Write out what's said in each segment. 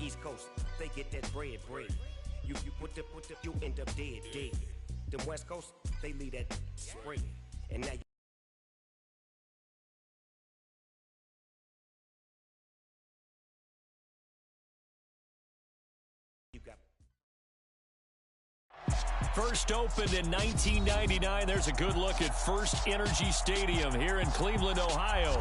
East Coast, they get that bread. You end up dead. Them West Coast, they leave that spread. And now you got. First opened in 1999. There's a good look at First Energy Stadium here in Cleveland, Ohio.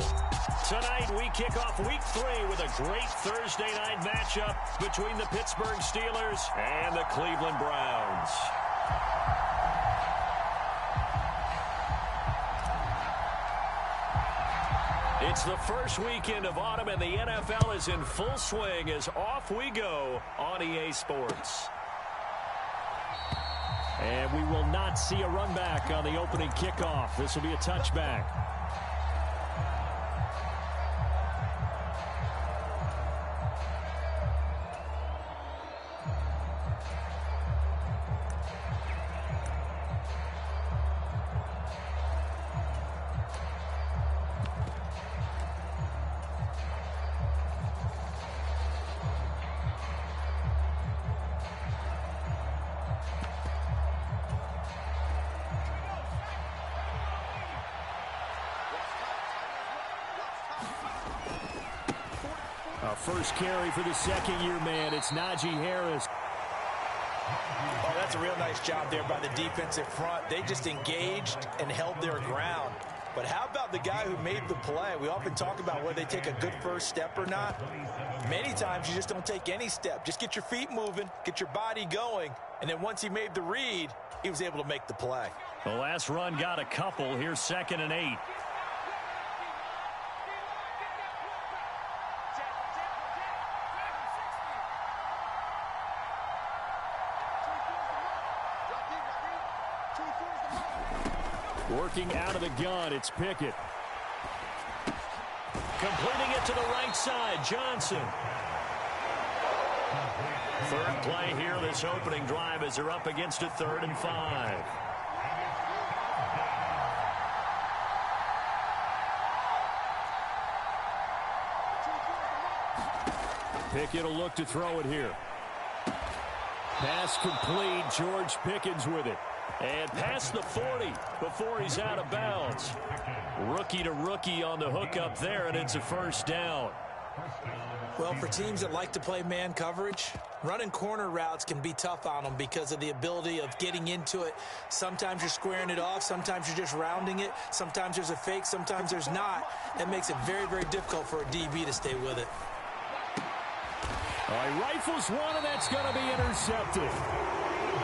Tonight, we kick off Week 3 with a great Thursday night matchup between the Pittsburgh Steelers and the Cleveland Browns. It's the first weekend of autumn, and the NFL is in full swing as off we go on EA Sports. And we will not see a run back on the opening kickoff. This will be a touchback. First carry for the second-year man. It's Najee Harris. Oh, that's a real nice job there by the defensive front. They just engaged and held their ground. But how about the guy who made the play? We often talk about whether they take a good first step or not. Many times you just don't take any step. Just get your feet moving, get your body going, and then once he made the read, he was able to make the play. The last run got a couple. Here's 2nd and 8. Working out of the gun, it's Pickett. Completing it to the right side, Johnson. Third play here, this opening drive, as they're up against a 3rd and 5. Pickett will look to throw it here. Pass complete, George Pickens with it. And past the 40 before he's out of bounds. Rookie to rookie on the hookup there, and it's a first down. Well, for teams that like to play man coverage, running corner routes can be tough on them because of the ability of getting into it. Sometimes you're squaring it off. Sometimes you're just rounding it. Sometimes there's a fake. Sometimes there's not. That makes it very, very difficult for a DB to stay with it. All right, rifles one, and that's going to be intercepted.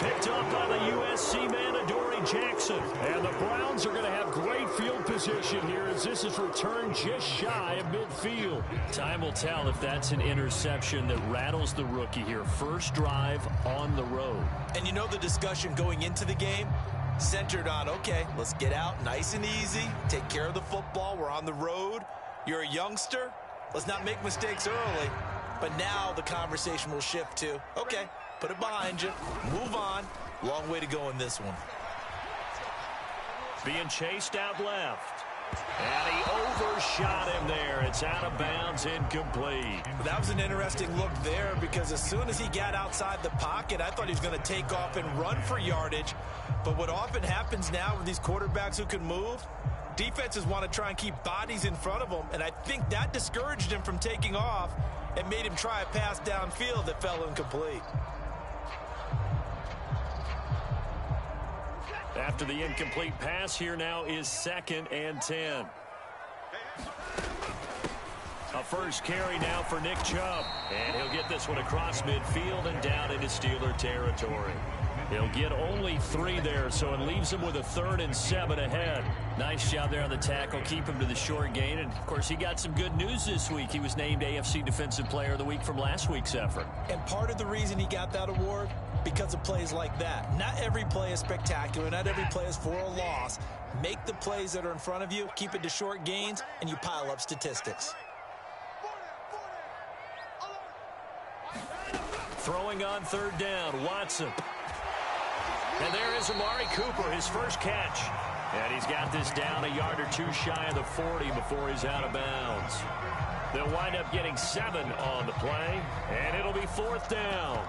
Picked up by the USC man, Adoree Jackson. And the Browns are going to have great field position here as this is returned just shy of midfield. Time will tell if that's an interception that rattles the rookie here. First drive on the road. And you know the discussion going into the game? Centered on, okay, let's get out nice and easy. Take care of the football. We're on the road. You're a youngster. Let's not make mistakes early. But now the conversation will shift to, okay, put it behind you. Move on. Long way to go in this one. Being chased out left. And he overshot him there. It's out of bounds, incomplete. That was an interesting look there because as soon as he got outside the pocket, I thought he was going to take off and run for yardage. But what often happens now with these quarterbacks who can move, defenses want to try and keep bodies in front of them. And I think that discouraged him from taking off and made him try a pass downfield that fell incomplete. After the incomplete pass, here now is 2nd and 10. A first carry now for Nick Chubb. And he'll get this one across midfield and down into Steeler territory. He'll get only 3 there, so it leaves him with a 3rd and 7 ahead. Nice job there on the tackle. Keep him to the short gain. And, of course, he got some good news this week. He was named AFC Defensive Player of the Week from last week's effort. And part of the reason he got that award, because of plays like that. Not every play is spectacular. Not every play is for a loss. Make the plays that are in front of you, keep it to short gains, and you pile up statistics. Throwing on 3rd down, Watson. And there is Amari Cooper, his first catch. And he's got this down a yard or 2 shy of the 40 before he's out of bounds. They'll wind up getting 7 on the play, and it'll be 4th down.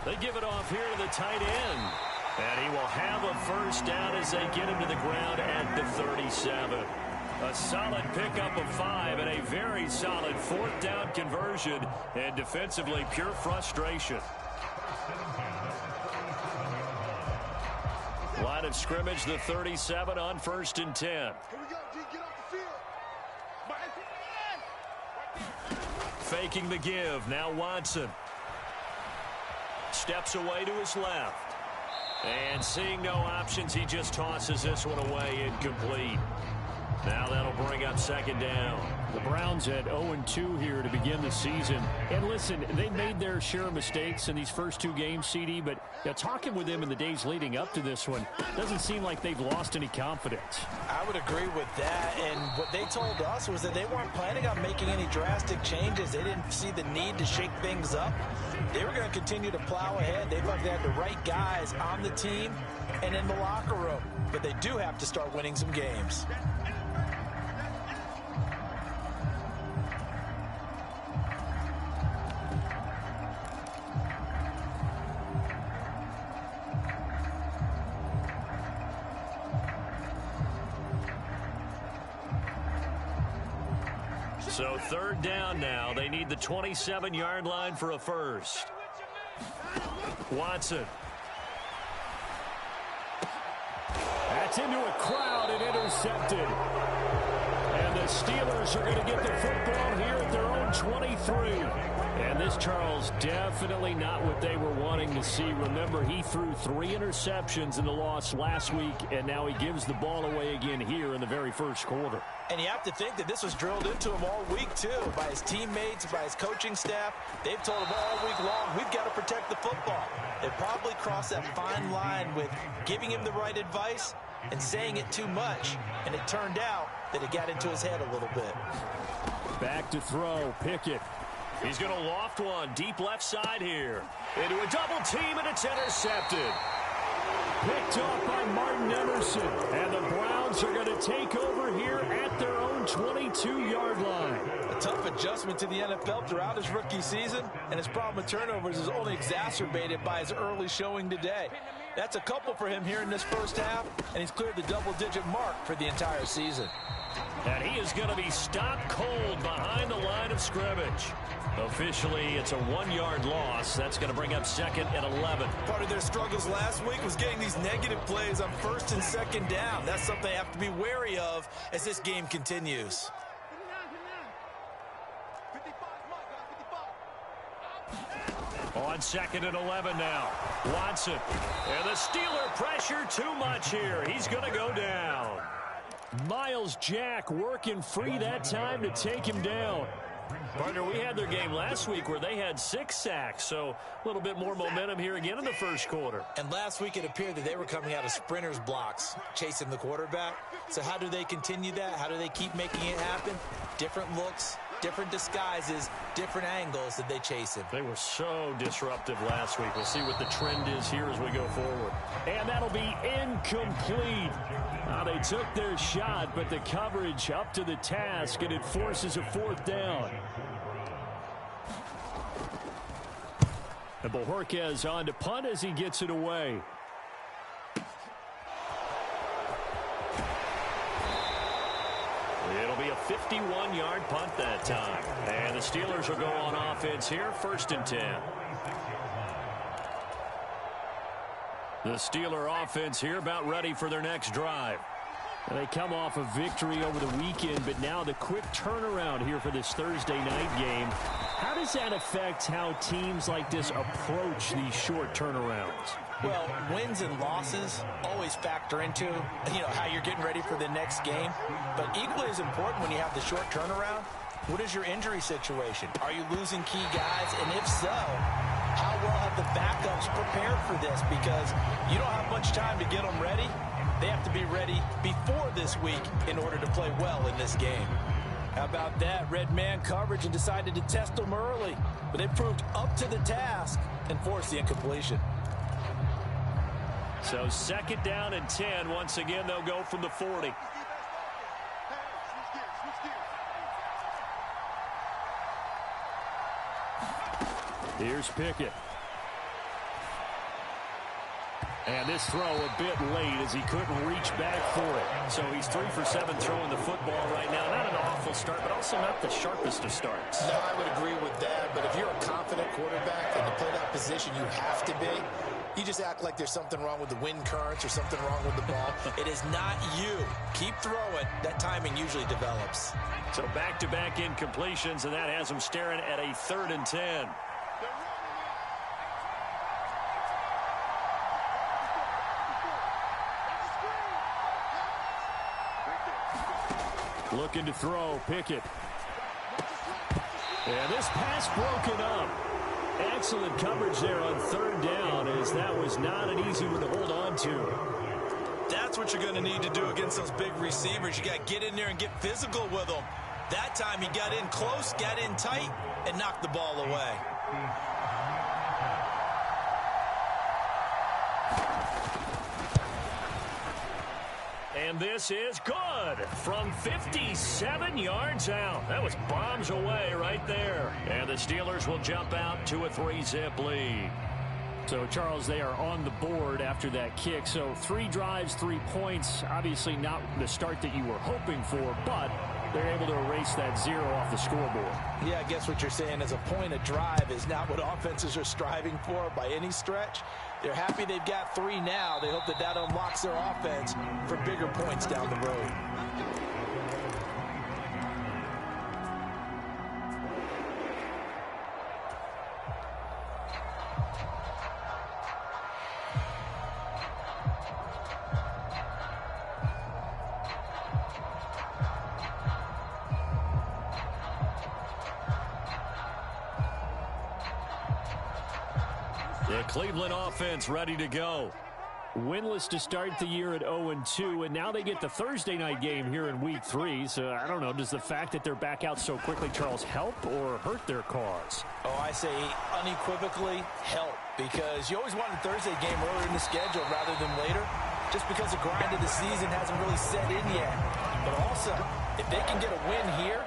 They give it off here to the tight end. And he will have a first down as they get him to the ground at the 37. A solid pickup of 5 and a very solid 4th down conversion. And defensively, pure frustration. Line of scrimmage, the 37 on 1st and 10. Here we go, D. Get off the field. Faking the give. Now Watson. Steps away to his left. And seeing no options, he just tosses this one away, incomplete. Now that'll bring up 2nd down. The Browns at 0-2 here to begin the season. And listen, they made their share of mistakes in these first 2 games, CD, but talking with them in the days leading up to this one, doesn't seem like they've lost any confidence. I would agree with that, and what they told us was that they weren't planning on making any drastic changes. They didn't see the need to shake things up. They were going to continue to plow ahead. They felt they had the right guys on the team and in the locker room, but they do have to start winning some games. So 3rd down now. They need the 27-yard line for a first. Watson. That's into a crowd and intercepted. And the Steelers are going to get the football here at their own 23. And this, Charles, definitely not what they were wanting to see. Remember, he threw 3 interceptions in the loss last week, and now he gives the ball away again here in the very first quarter. And you have to think that this was drilled into him all week, too, by his teammates, by his coaching staff. They've told him all week long, we've got to protect the football. They probably crossed that fine line with giving him the right advice and saying it too much. And it turned out that it got into his head a little bit. Back to throw, Pickett. He's going to loft one deep left side here. Into a double team, and it's intercepted. Picked off by Martin Emerson. And the Browns are going to take over here at their own 22-yard line. A tough adjustment to the NFL throughout his rookie season, and his problem with turnovers is only exacerbated by his early showing today. That's a couple for him here in this first half, and he's cleared the double-digit mark for the entire season. And he is going to be stopped cold behind the line of scrimmage. Officially, it's a 1-yard loss. That's going to bring up 2nd and 11. Part of their struggles last week was getting these negative plays on 1st and 2nd down. That's something they have to be wary of as this game continues. On 2nd and 11 now. Watson. And the Steeler pressure too much here. He's going to go down. Miles Jack working free that time to take him down. Partner, we had their game last week where they had 6 sacks, so a little bit more momentum here again in the first quarter. And last week it appeared that they were coming out of sprinters blocks, chasing the quarterback. So how do they continue that? How do they keep making it happen? Different looks, different disguises, different angles that they chase him. They were so disruptive last week. We'll see what the trend is here as we go forward. And that'll be incomplete. They took their shot, but the coverage up to the task, and it forces a 4th down. And Bojorquez on to punt as he gets it away. It'll be a 51-yard punt that time. And the Steelers will go on offense here, 1st and 10. The Steeler offense here about ready for their next drive. And they come off a victory over the weekend, but now the quick turnaround here for this Thursday night game. How does that affect how teams like this approach these short turnarounds? Well, wins and losses always factor into, how you're getting ready for the next game. But equally as important when you have the short turnaround, what is your injury situation? Are you losing key guys? And if so, how well have the backups prepared for this? Because you don't have much time to get them ready. They have to be ready before this week in order to play well in this game. How about that? Red man coverage and decided to test them early. But they proved up to the task and forced the incompletion. So 2nd down and 10. Once again, they'll go from the 40. Here's Pickett. And this throw a bit late as he couldn't reach back for it. So he's 3 for 7 throwing the football right now. Not an awful start, but also not the sharpest of starts. No, I would agree with that. But if you're a confident quarterback and to play that position you have to be, you just act like there's something wrong with the wind currents or something wrong with the ball. It is not you. Keep throwing. That timing usually develops. So back-to-back incompletions, and that has him staring at a 3rd and 10. Looking to throw, Pickett. And this pass broken up. Excellent coverage there on 3rd down, as that was not an easy one to hold on to. That's what you're going to need to do against those big receivers. You got to get in there and get physical with them. That time he got in close, got in tight, and knocked the ball away. And this is good from 57 yards out. That was bombs away right there. And the Steelers will jump out to a 3-zip lead. So, Charles, they are on the board after that kick. So 3 drives, 3 points. Obviously not the start that you were hoping for, but they're able to erase that 0 off the scoreboard. Yeah, I guess what you're saying is a point of drive is not what offenses are striving for by any stretch. They're happy they've got 3 now. They hope that that unlocks their offense for bigger points down the road. The Cleveland offense ready to go. Winless to start the year at 0-2, and now they get the Thursday night game here in Week 3. So, I don't know, does the fact that they're back out so quickly, Charles, help or hurt their cause? Oh, I say unequivocally help, because you always want a Thursday game earlier in the schedule rather than later, just because the grind of the season hasn't really set in yet. But also, if they can get a win here,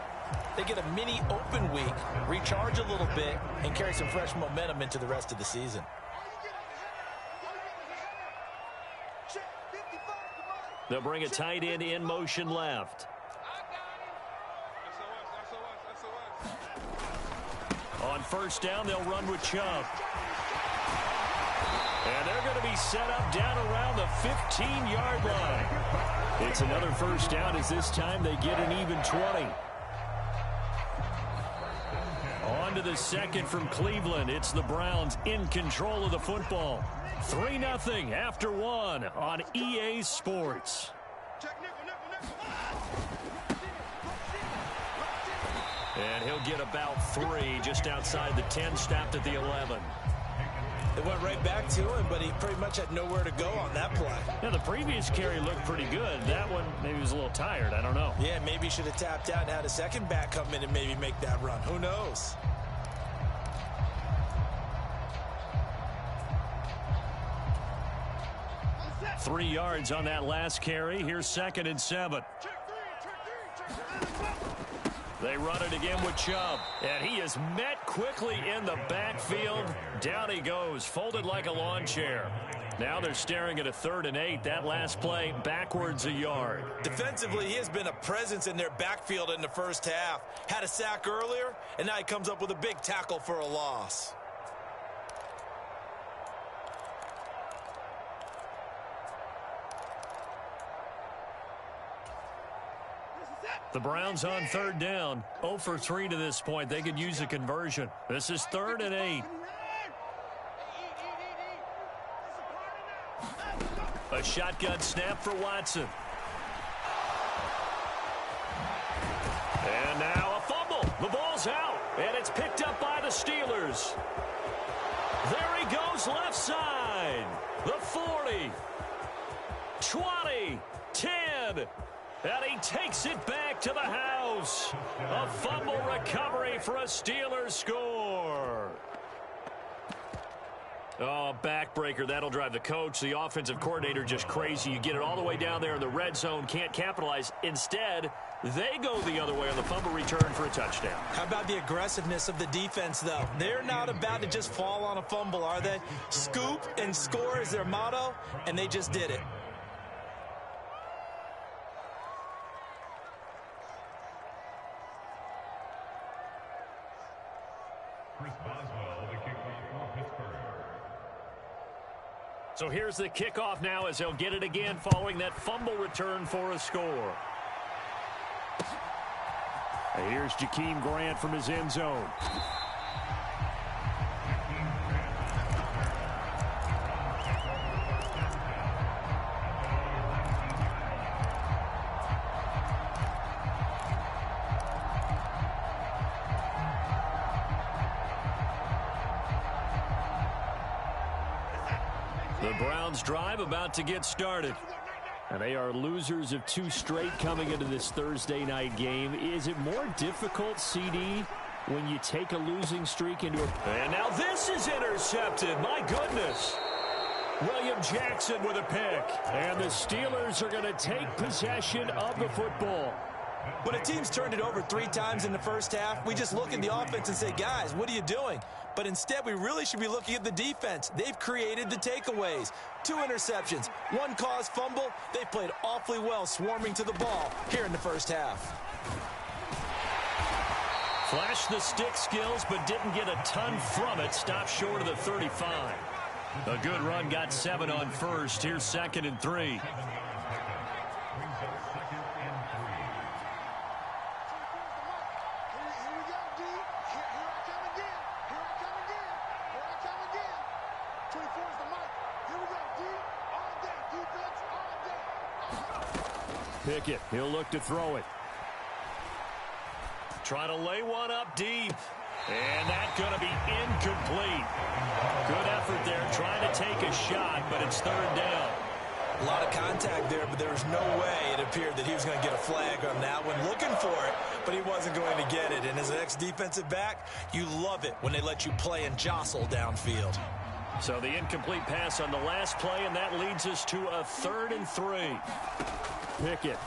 they get a mini open week, recharge a little bit, and carry some fresh momentum into the rest of the season. They'll bring a tight end in motion left. On 1st down, they'll run with Chubb. And they're going to be set up down around the 15-yard line. It's another 1st down, as this time they get an even 20. On to the 2nd from Cleveland. It's the Browns in control of the football. 3-0 after 1 on EA Sports. And he'll get about 3 just outside the 10, stopped at the 11. They went right back to him, but he pretty much had nowhere to go on that play. Yeah, the previous carry looked pretty good. That one, maybe he was a little tired. I don't know. Yeah, maybe he should have tapped out and had a second back come in and maybe make that run. Who knows? Three yards on that last carry. Here's 2nd and 7. They run it again with Chubb. And he is met quickly in the backfield. Down he goes, folded like a lawn chair. Now they're staring at a 3rd and 8. That last play, backwards a yard. Defensively, he has been a presence in their backfield in the first half. Had a sack earlier, and now he comes up with a big tackle for a loss. The Browns on 3rd down. 0 for 3 to this point. They could use a conversion. This is 3rd and 8. A shotgun snap for Watson. And now a fumble. The ball's out, and it's picked up by the Steelers. There he goes left side. The 40, 20, 10. And he takes it back to the house. A fumble recovery for a Steelers score. Oh, backbreaker. That'll drive the coach, the offensive coordinator, just crazy. You get it all the way down there in the red zone, can't capitalize. Instead, they go the other way on the fumble return for a touchdown. How about the aggressiveness of the defense, though? They're not about to just fall on a fumble, are they? Scoop and score is their motto, and they just did it. So here's the kickoff now as they'll get it again following that fumble return for a score. And here's Jakeem Grant from his end zone. The Browns drive about to get started. And they are losers of 2 straight coming into this Thursday night game. Is it more difficult, CD, when you take a losing streak into a... And now this is intercepted. My goodness. William Jackson with a pick. And the Steelers are going to take possession of the football. When a team's turned it over 3 times in the first half, we just look at the offense and say, guys, what are you doing? But instead, we really should be looking at the defense. They've created the takeaways. 2 interceptions, 1 caused fumble. They played awfully well swarming to the ball here in the first half. Flashed the stick skills, but didn't get a ton from it. Stopped short of the 35. A good run, got 7 on first. Here's 2nd and 3. Pickett, he'll look to throw it. Trying to lay one up deep. And that's going to be incomplete. Good effort there, trying to take a shot, but it's 3rd down. A lot of contact there, but there was no way it appeared that he was going to get a flag on that one. Looking for it, but he wasn't going to get it. And as an ex-defensive back, you love it when they let you play and jostle downfield. So the incomplete pass on the last play, and that leads us to a 3rd and 3. Pickett.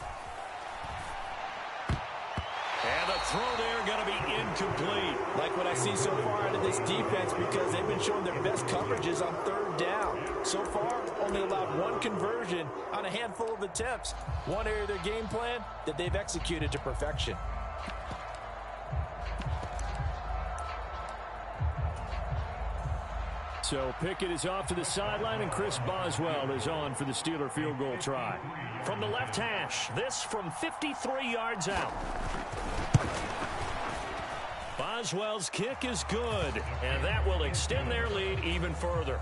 And the throw there going to be incomplete. Like what I see so far out of this defense, because they've been showing their best coverages on 3rd down. So far, only allowed 1 conversion on a handful of attempts. One area of their game plan that they've executed to perfection. So Pickett is off to the sideline, and Chris Boswell is on for the Steeler field goal try. From the left hash, this from 53 yards out. Boswell's kick is good, and that will extend their lead even further.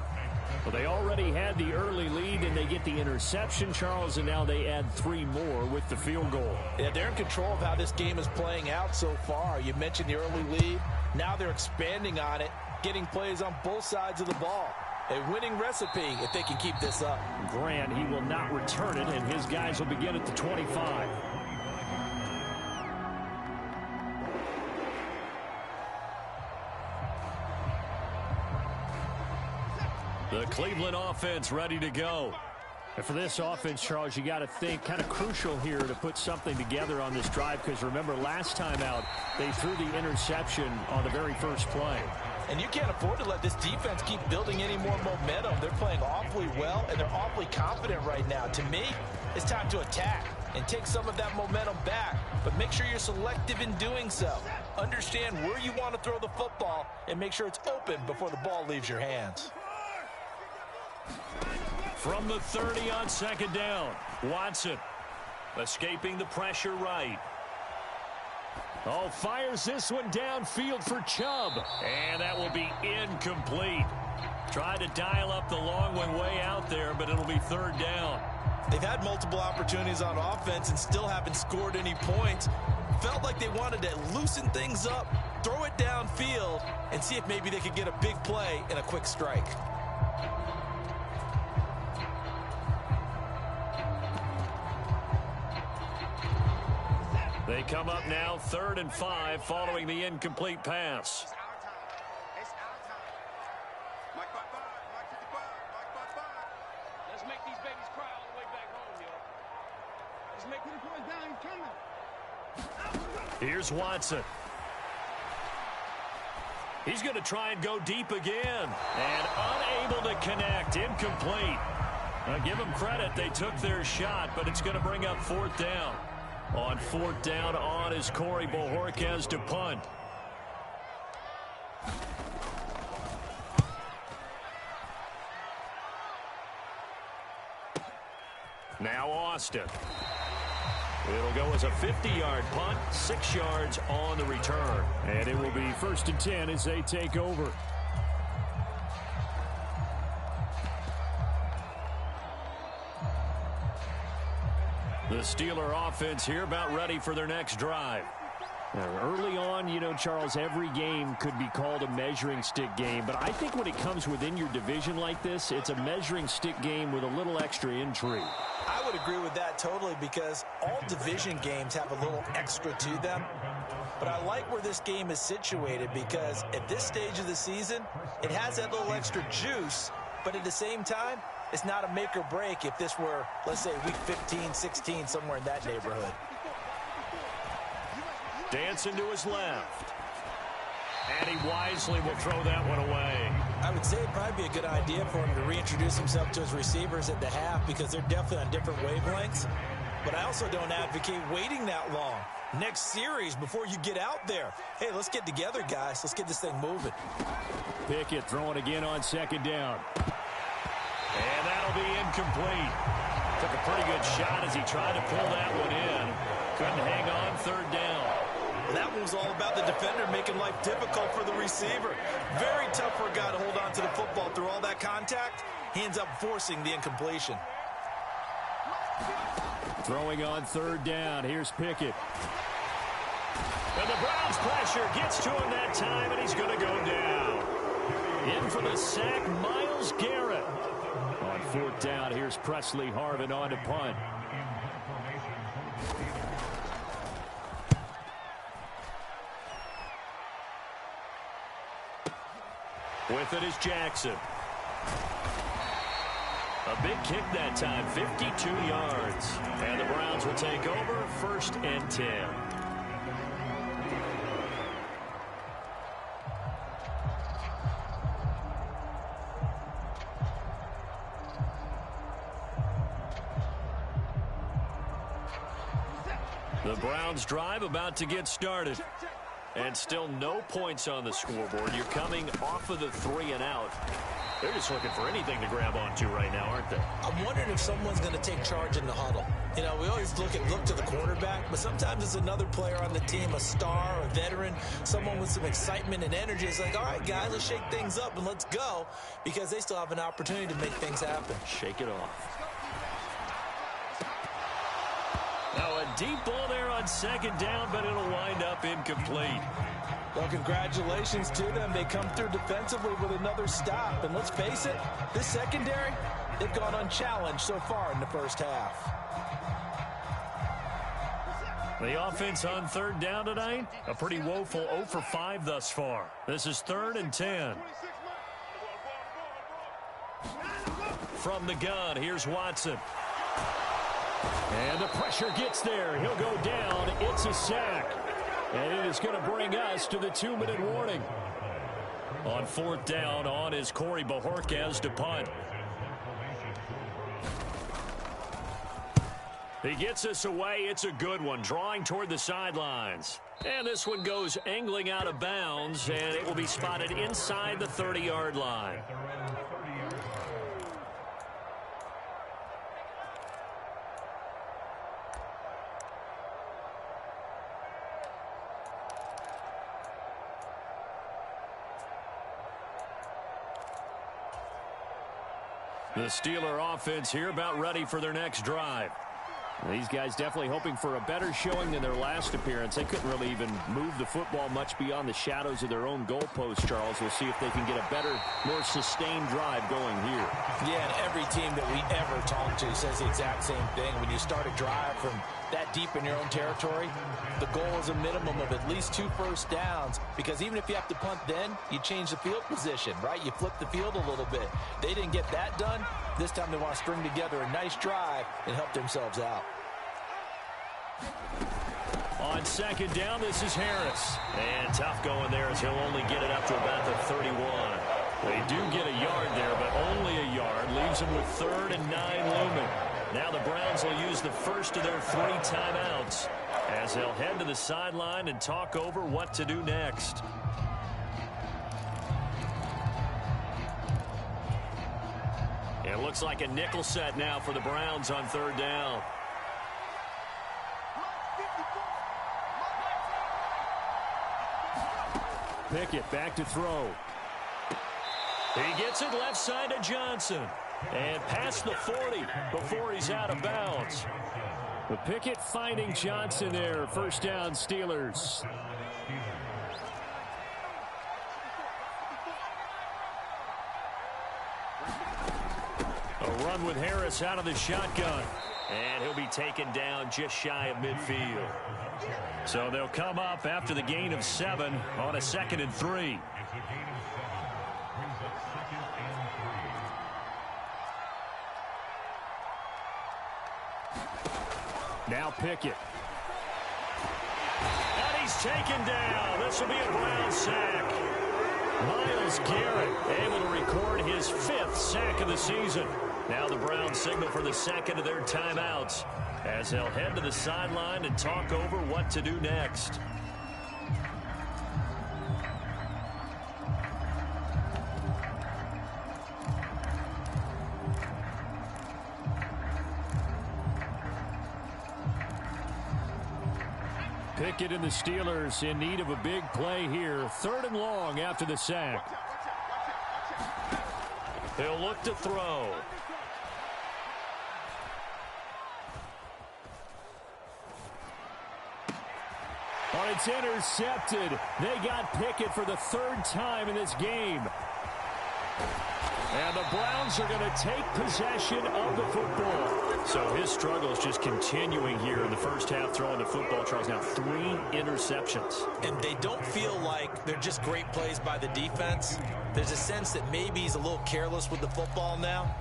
Well, they already had the early lead, and they get the interception, Charles, and now they add 3 more with the field goal. Yeah, they're in control of how this game is playing out so far. You mentioned the early lead. Now they're expanding on it, getting plays on both sides of the ball. A winning recipe if they can keep this up. Grant, he will not return it, and his guys will begin at the 25. The Cleveland offense ready to go. And for this offense, Charles, you got to think kind of crucial here to put something together on this drive, because remember last time out they threw the interception on the very first play. And you can't afford to let this defense keep building any more momentum. They're playing awfully well, and they're awfully confident right now. To me, it's time to attack and take some of that momentum back. But make sure you're selective in doing so. Understand where you want to throw the football and make sure it's open before the ball leaves your hands. From the 30 on 2nd down, Watson escaping the pressure right. Oh, fires this one downfield for Chubb. And that will be incomplete. Tried to dial up the long one way out there, but it'll be 3rd down. They've had multiple opportunities on offense and still haven't scored any points. Felt like they wanted to loosen things up, throw it downfield, and see if maybe they could get a big play and a quick strike. They come up now 3rd and 5 following the incomplete pass. It's our time. Mike 5-5. Mike 55. Mike 5-5. Let's make these babies cry all the way back home, yo. Let's make the boys down. He's coming. Here's Watson. He's going to try and go deep again. And unable to connect. Incomplete. Now, give them credit. They took their shot, but it's going to bring up 4th down. On 4th down on is Corey Bojorquez to punt. Now Austin. It'll go as a 50-yard punt, 6 yards on the return. And it will be 1st and 10 as they take over. The Steeler offense here about ready for their next drive. Early on, you know, Charles, every game could be called a measuring stick game. But I think when it comes within your division like this, it's a measuring stick game with a little extra intrigue. I would agree with that totally because all division games have a little extra to them. But I like where this game is situated because at this stage of the season, it has that little extra juice. But at the same time, it's not a make or break if this were, let's say, week 15, 16, somewhere in that neighborhood. Dancing to his left. And he wisely will throw that one away. I would say it'd probably be a good idea for him to reintroduce himself to his receivers at the half because they're definitely on different wavelengths. But I also don't advocate waiting that long. Next series before you get out there. Hey, let's get together, guys. Let's get this thing moving. Pickett throwing again on 2nd down. And that'll be incomplete. Took a pretty good shot as he tried to pull that one in. Couldn't hang on 3rd down. Well, that one was all about the defender making life difficult for the receiver. Very tough for a guy to hold on to the football through all that contact. He ends up forcing the incompletion. Throwing on 3rd down. Here's Pickett. And the Browns pressure gets to him that time, and he's going to go down. In for the sack, Myles Garrett. On 4th down, here's Presley Harvin on to punt. With it is Jackson. A big kick that time, 52 yards. And the Browns will take over 1st and 10. The Browns drive about to get started. And still no points on the scoreboard. You're coming off of the 3 and out. They're just looking for anything to grab onto right now, aren't they? I'm wondering if someone's going to take charge in the huddle. You know, we always look to the quarterback, but sometimes it's another player on the team, a star, a veteran, someone with some excitement and energy. It's like, all right, guys, let's shake things up and let's go, because they still have an opportunity to make things happen. Shake it off. Now a deep ball there on 2nd down, but it'll wind up incomplete. Well, congratulations to them. They come through defensively with another stop. And let's face it, this secondary, they've gone unchallenged so far in the first half. The offense on 3rd down tonight, a pretty woeful 0 for 5 thus far. This is 3rd and 10. From the gun, here's Watson. And the pressure gets there. He'll go down. It's a sack. And it is going to bring us to the 2-minute warning. On 4th down, on is Corey Bojorquez to punt. He gets us away. It's a good one, drawing toward the sidelines. And this one goes angling out of bounds, and it will be spotted inside the 30-yard line. The Steeler offense here about ready for their next drive. These guys definitely hoping for a better showing than their last appearance. They couldn't really even move the football much beyond the shadows of their own goalpost, Charles. We'll see if they can get a better, more sustained drive going here. Yeah, and every every team that we ever talk to says the exact same thing. When you start a drive from that deep in your own territory, the goal is a minimum of at least 2 first downs, because even if you have to punt then, you change the field position, right? You flip the field a little bit. They didn't get that done. This time they want to string together a nice drive and help themselves out. On second down, this is Harris. And tough going there as he'll only get it up to about the 31. They do get a yard there, but only a yard. Leaves them with 3rd and 9 looming. Now the Browns will use the first of their 3 timeouts as they'll head to the sideline and talk over what to do next. It looks like a nickel set now for the Browns on 3rd down. Pickett back to throw. He gets it left side to Johnson. And past the 40 before he's out of bounds. The Pickett finding Johnson there. First down, Steelers. A run with Harris out of the shotgun. And he'll be taken down just shy of midfield. So they'll come up after the gain of 7 on a 2nd and 3. Now Pickett. And he's taken down. This will be a Brown sack. Myles Garrett able to record his 5th sack of the season. Now the Browns signal for the 2nd of their timeouts as they'll head to the sideline and talk over what to do next. Pickett and the Steelers in need of a big play here. 3rd and long after the sack. He'll look to throw. Oh, it's intercepted. They got Pickett for the 3rd time in this game. And the Browns are going to take possession of the football. So his struggle is just continuing here in the first half, throwing the football. Charles, now 3 interceptions. And they don't feel like they're just great plays by the defense. There's a sense that maybe he's a little careless with the football now.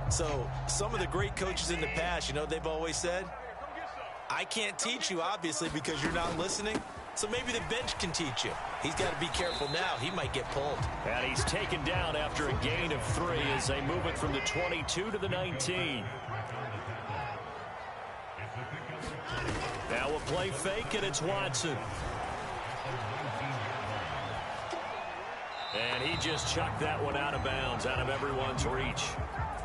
So some of the great coaches in the past, you know, they've always said, I can't teach you, obviously, because you're not listening. So maybe the bench can teach you. He's got to be careful now. He might get pulled. And he's taken down after a gain of 3 as they move it from the 22 to the 19. Now a play fake, and it's Watson. And he just chucked that one out of bounds, out of everyone's reach.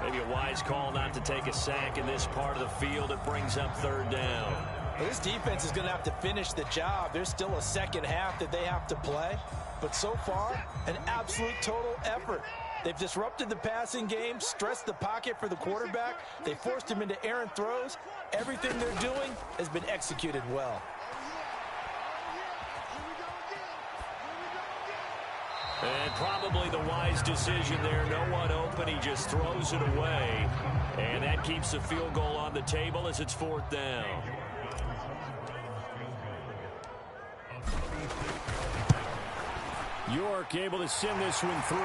Maybe a wise call not to take a sack in this part of the field. It brings up 3rd down. Well, this defense is going to have to finish the job. There's still a second half that they have to play. But so far, an absolute total effort. They've disrupted the passing game, stressed the pocket for the quarterback. They forced him into errant throws. Everything they're doing has been executed well. And probably the wise decision there. No one open. He just throws it away. And that keeps the field goal on the table as it's 4th down. York able to send this one through.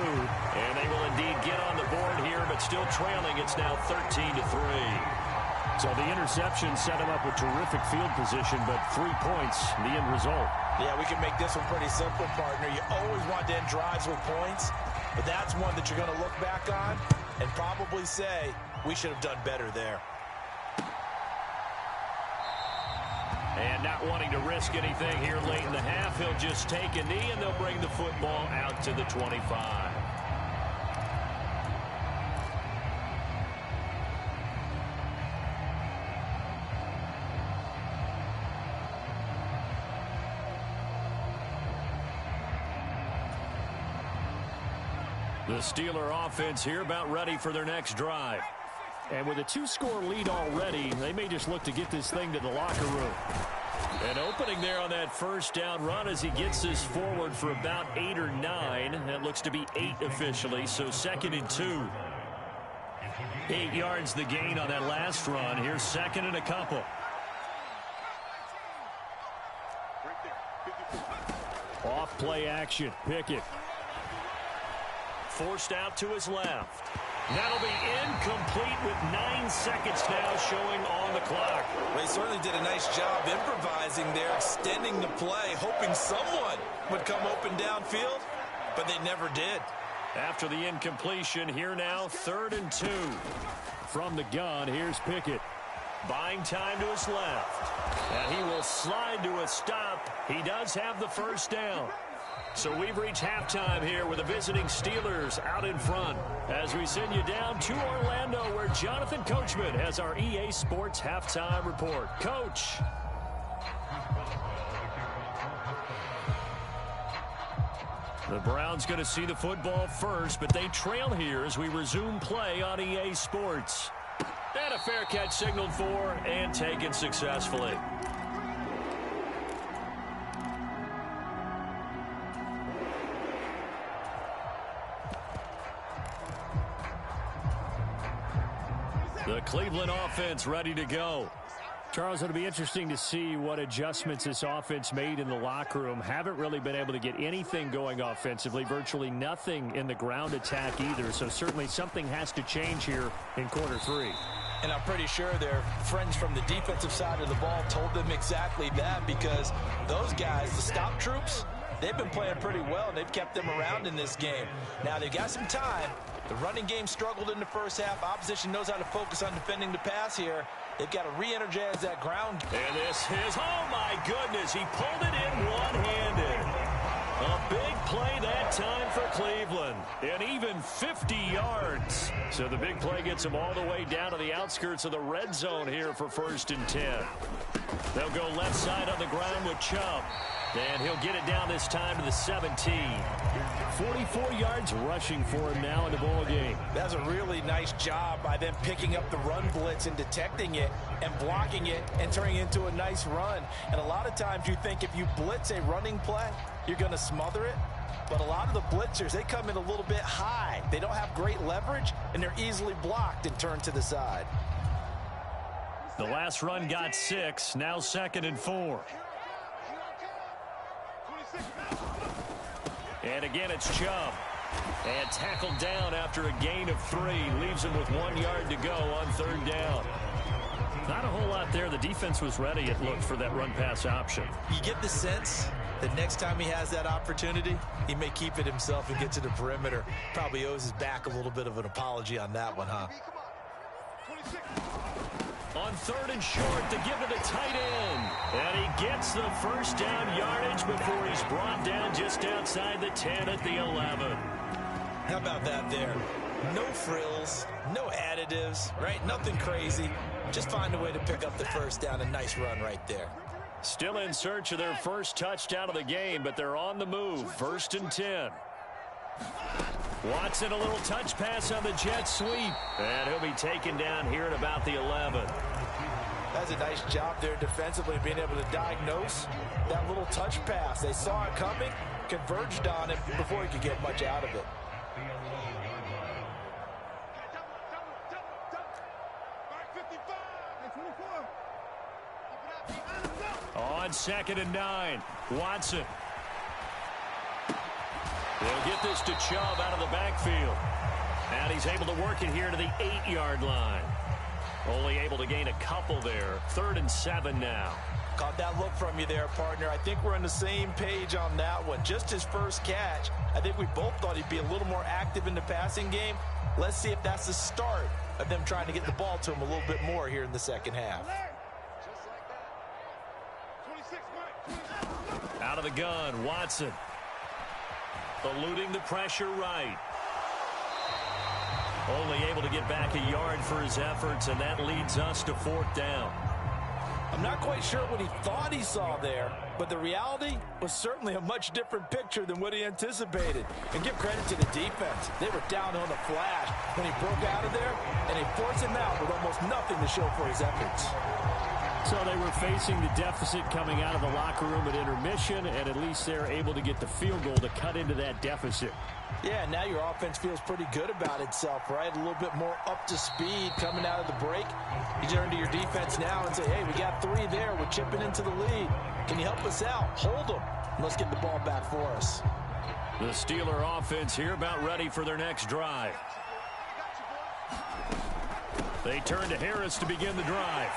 And they will indeed get on the board here, but still trailing. It's now 13-3. So the interception set him up with terrific field position, but 3 points, the end result. Yeah, we can make this one pretty simple, partner. You always want to end drives with points, but that's one that you're going to look back on and probably say, we should have done better there. And not wanting to risk anything here late in the half, he'll just take a knee, and they'll bring the football out to the 25. The Steeler offense here about ready for their next drive. And with a 2-score lead already, they may just look to get this thing to the locker room. An opening there on that first down run as he gets this forward for about 8 or 9. That looks to be 8 officially, so 2nd and 2. 8 yards the gain on that last run. Here's second and a couple. Off play action. Pickett. Forced out to his left. That'll be incomplete with 9 seconds now showing on the clock. Well, he certainly did a nice job improvising there, extending the play, hoping someone would come open downfield, but they never did. After the incompletion, here now, 3rd and 2. From the gun, here's Pickett. Buying time to his left. And he will slide to a stop. He does have the first down. So we've reached halftime here with the visiting Steelers out in front as we send you down to Orlando where Jonathan Coachman has our EA Sports halftime report. Coach. The Browns going to see the football first, but they trail here as we resume play on EA Sports. And a fair catch signaled for and taken successfully. The Cleveland offense ready to go. Charles, it'll be interesting to see what adjustments this offense made in the locker room. Haven't really been able to get anything going offensively, virtually nothing in the ground attack either. So certainly something has to change here in quarter 3. And I'm pretty sure their friends from the defensive side of the ball told them exactly that, because those guys, the stop troops, they've been playing pretty well, and they've kept them around in this game. Now, they've got some time. The running game struggled in the first half. Opposition knows how to focus on defending the pass here. They've got to re-energize that ground. And this is, oh my goodness, he pulled it in one-handed. A big play that time for Cleveland, and even 50 yards. So the big play gets them all the way down to the outskirts of the red zone here for 1st and 10. They'll go left side on the ground with Chubb. And he'll get it down this time to the 17. 44 yards rushing for him now in the ball game. That's a really nice job by them picking up the run blitz and detecting it and blocking it and turning it into a nice run. And a lot of times you think if you blitz a running play, you're going to smother it. But a lot of the blitzers, they come in a little bit high. They don't have great leverage, and they're easily blocked and turned to the side. The last run got 6, now 2nd and 4. And again, it's Chubb. And tackled down after a gain of 3. Leaves him with 1 yard to go on 3rd down. Not a whole lot there. The defense was ready, it looked, for that run-pass option. You get the sense that next time he has that opportunity, he may keep it himself and get to the perimeter. Probably owes his back a little bit of an apology on that one, huh? On 3rd and short to give to the tight end. And he gets the first down yardage before he's brought down just outside the 10 at the 11. How about that there? No frills, no additives, right? Nothing crazy. Just find a way to pick up the first down. A nice run right there. Still in search of their first touchdown of the game, but they're on the move. 1st and 10. Watson, a little touch pass on the jet sweep. And he'll be taken down here at about the 11. That's a nice job there defensively, being able to diagnose that little touch pass. They saw it coming, converged on it before he could get much out of it. On 2nd and 9, Watson. They'll get this to Chubb out of the backfield. And he's able to work it here to the 8-yard line. Only able to gain a couple there. 3rd and 7 now. Caught that look from you there, partner. I think we're on the same page on that one. Just his first catch. I think we both thought he'd be a little more active in the passing game. Let's see if that's the start of them trying to get the ball to him a little bit more here in the second half. Out of the gun, Watson. Eluding the pressure right. Only able to get back a yard for his efforts, and that leads us to 4th down. I'm not quite sure what he thought he saw there, But the reality was certainly a much different picture than what he anticipated. And give credit to the defense. They were down on the flash when he broke out of there, and they forced him out with almost nothing to show for his efforts. So they were facing the deficit coming out of the locker room at intermission, and at least they're able to get the field goal to cut into that deficit. Yeah, now your offense feels pretty good about itself, right? A little bit more up to speed coming out of the break. You turn to your defense now and say, hey, we got 3 there. We're chipping into the lead. Can you help us out? Hold them. Let's get the ball back for us. The Steeler offense here about ready for their next drive. They turn to Harris to begin the drive.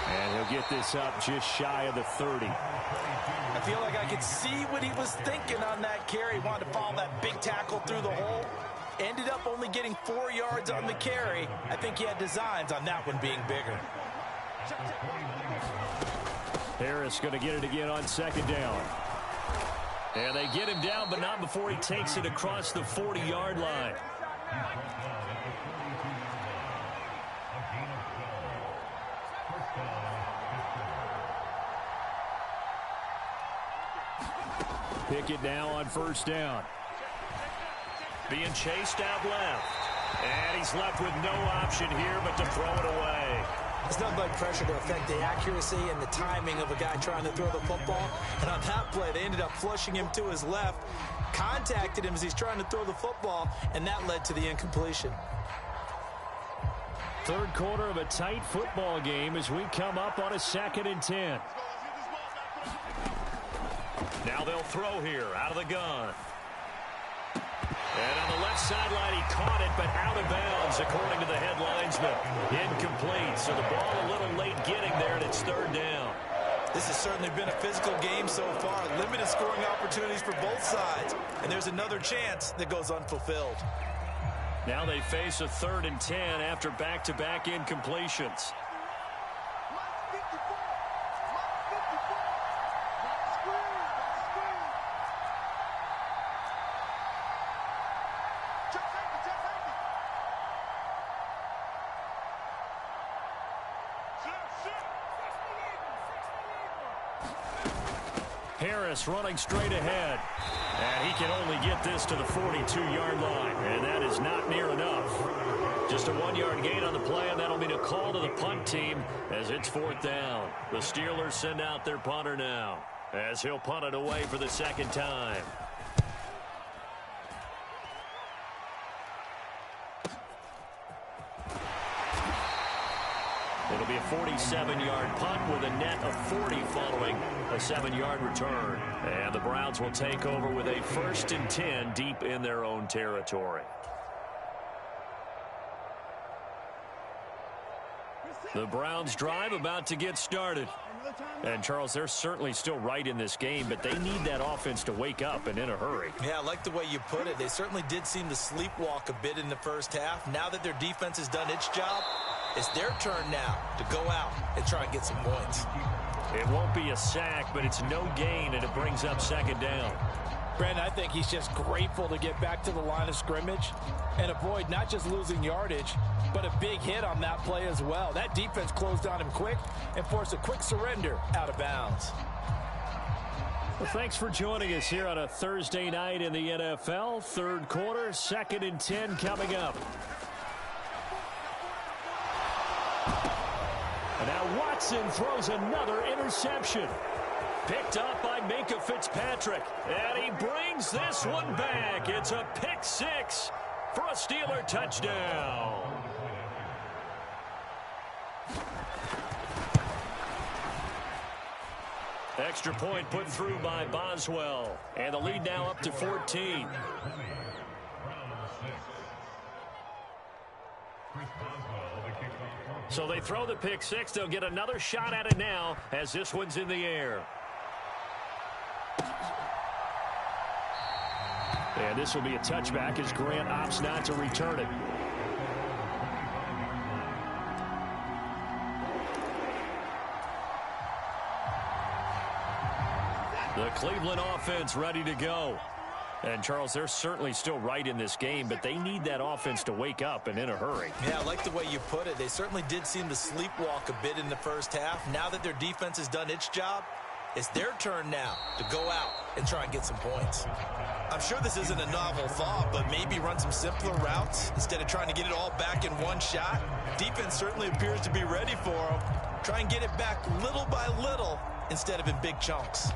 And he'll get this up just shy of the 30. I feel like I could see what he was thinking on that carry. He wanted to follow that big tackle through the hole. Ended up only getting 4 yards on the carry. I think he had designs on that one being bigger. Harris going to get it again on second down. And they get him down, but not before he takes it across the 40-yard line. Pickett now on first down. Being chased out left. And he's left with no option here but to throw it away. It's nothing like pressure to affect the accuracy and the timing of a guy trying to throw the football. And on that play, they ended up flushing him to his left, contacted him as he's trying to throw the football, and that led to the incompletion. Third quarter of a tight football game as we come up on a 2nd and 10. Now they'll throw here out of the gun. And on the left sideline, he caught it, but out of bounds, according to the head linesman. Incomplete, so the ball a little late getting there, and it's 3rd down. This has certainly been a physical game so far. Limited scoring opportunities for both sides. And there's another chance that goes unfulfilled. Now they face a 3rd and 10 after back-to-back incompletions. Harris running straight ahead. And he can only get this to the 42-yard line. And that is not near enough. Just a 1-yard gain on the play, and that'll mean a call to the punt team as it's 4th down. The Steelers send out their punter now as he'll punt it away for the 2nd time. It'll be a 47-yard punt with a net of 40 following a 7-yard return. And the Browns will take over with a 1st and 10 deep in their own territory. The Browns drive about to get started. And, Charles, they're certainly still right in this game, but they need that offense to wake up and in a hurry. Yeah, I like the way you put it. They certainly did seem to sleepwalk a bit in the first half. Now that their defense has done its job, it's their turn now to go out and try and get some points. It won't be a sack, but it's no gain, and it brings up 2nd down. Brandon, I think he's just grateful to get back to the line of scrimmage and avoid not just losing yardage, but a big hit on that play as well. That defense closed on him quick and forced a quick surrender out of bounds. Well, thanks for joining us here on a Thursday night in the NFL. 3rd quarter, 2nd and 10 coming up. And now Watson throws another interception. Picked up by Minkah Fitzpatrick. And he brings this one back. It's a pick 6 for a Steeler touchdown. Extra point put through by Boswell. And the lead now up to 14. So they throw the pick 6. They'll get another shot at it now as this one's in the air. And this will be a touchback as Grant opts not to return it. The Cleveland offense ready to go. And, Charles, they're certainly still right in this game, but they need that offense to wake up and in a hurry. Yeah, I like the way you put it. They certainly did seem to sleepwalk a bit in the first half. Now that their defense has done its job, It's their turn now to go out and try and get some points. I'm sure this isn't a novel thought, but maybe run some simpler routes instead of trying to get it all back in one shot. Defense certainly appears to be ready for them. Try and get it back little by little instead of in big chunks.